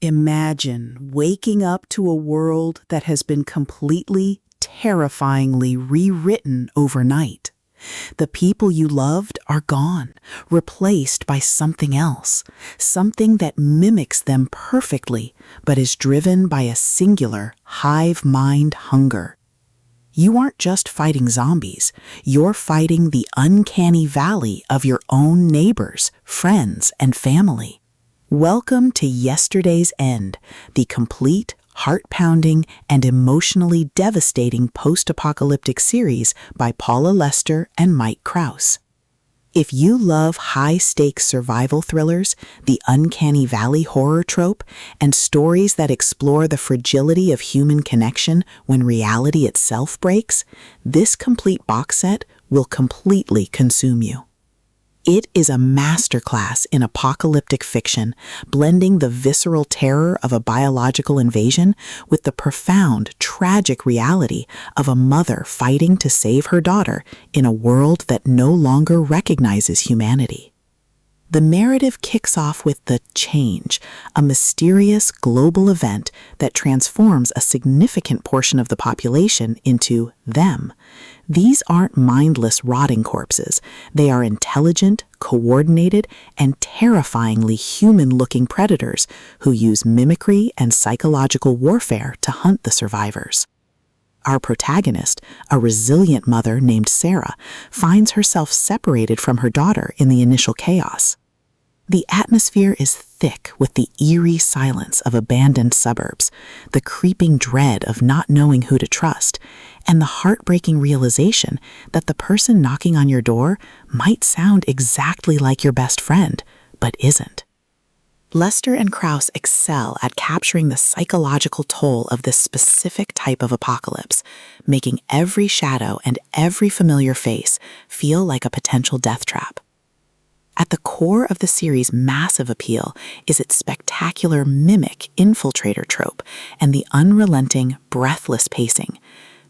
Imagine waking up to a world that has been completely, terrifyingly rewritten overnight. The people you loved are gone, replaced by something else, something that mimics them perfectly, but is driven by a singular hive-mind hunger. You aren't just fighting zombies, you're fighting the uncanny valley of your own neighbors, friends, and family. Welcome to Yesterday's End, the complete, heart-pounding, and emotionally devastating post-apocalyptic series by Paula Lester and Mike Kraus. If you love high-stakes survival thrillers, the uncanny valley horror trope, and stories that explore the fragility of human connection when reality itself breaks, this complete box set will completely consume you. It is a masterclass in apocalyptic fiction, blending the visceral terror of a biological invasion with the profound, tragic reality of a mother fighting to save her daughter in a world that no longer recognizes humanity. The narrative kicks off with the Change, a mysterious global event that transforms a significant portion of the population into them. These aren't mindless rotting corpses. They are intelligent, coordinated, and terrifyingly human-looking predators who use mimicry and psychological warfare to hunt the survivors. Our protagonist, a resilient mother named Sarah, finds herself separated from her daughter in the initial chaos. The atmosphere is thick with the eerie silence of abandoned suburbs, the creeping dread of not knowing who to trust, and the heartbreaking realization that the person knocking on your door might sound exactly like your best friend, but isn't. Lester and Kraus excel at capturing the psychological toll of this specific type of apocalypse, making every shadow and every familiar face feel like a potential death trap. At the core of the series' massive appeal is its spectacular mimic infiltrator trope and the unrelenting, breathless pacing.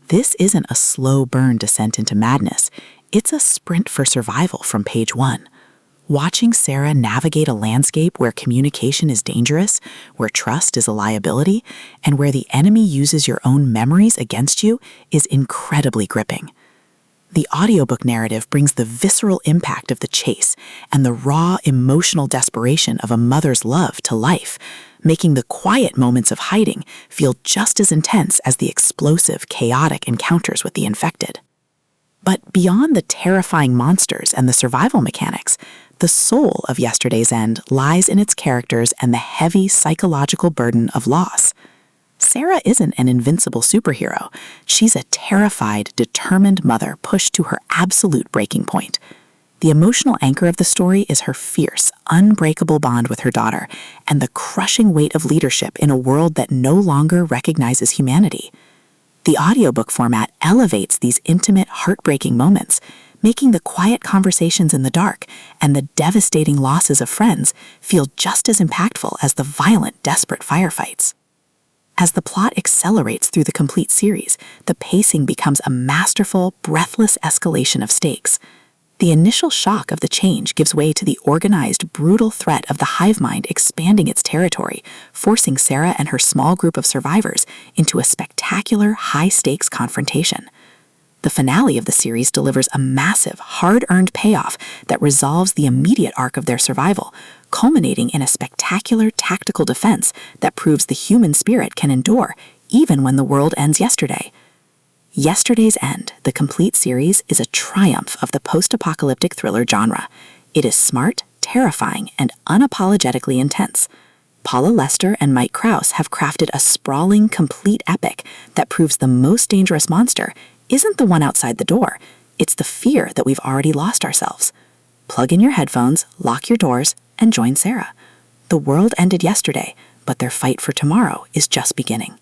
This isn't a slow burn descent into madness, it's a sprint for survival from page one. Watching Sarah navigate a landscape where communication is dangerous, where trust is a liability, and where the enemy uses your own memories against you is incredibly gripping. The audiobook narrative brings the visceral impact of the chase and the raw emotional desperation of a mother's love to life, making the quiet moments of hiding feel just as intense as the explosive, chaotic encounters with the infected. But beyond the terrifying monsters and the survival mechanics, the soul of Yesterday's End lies in its characters and the heavy psychological burden of loss. Sarah isn't an invincible superhero. She's a terrified, determined mother pushed to her absolute breaking point. The emotional anchor of the story is her fierce, unbreakable bond with her daughter and the crushing weight of leadership in a world that no longer recognizes humanity. The audiobook format elevates these intimate, heartbreaking moments, making the quiet conversations in the dark and the devastating losses of friends feel just as impactful as the violent, desperate firefights. As the plot accelerates through the complete series, the pacing becomes a masterful, breathless escalation of stakes. The initial shock of the change gives way to the organized, brutal threat of the hive-mind expanding its territory, forcing Sarah and her small group of survivors into a spectacular, high-stakes confrontation. The finale of the series delivers a massive, hard-earned payoff that resolves the immediate arc of their survival, culminating in a spectacular tactical defense that proves the human spirit can endure even when the world ends yesterday. Yesterday's End, the complete series, is a triumph of the post-apocalyptic thriller genre. It is smart, terrifying, and unapologetically intense. Paula Lester and Mike Kraus have crafted a sprawling, complete epic that proves the most dangerous monster isn't the one outside the door, it's the fear that we've already lost ourselves. Plug in your headphones, lock your doors, and join Sarah. The world ended yesterday, but their fight for tomorrow is just beginning.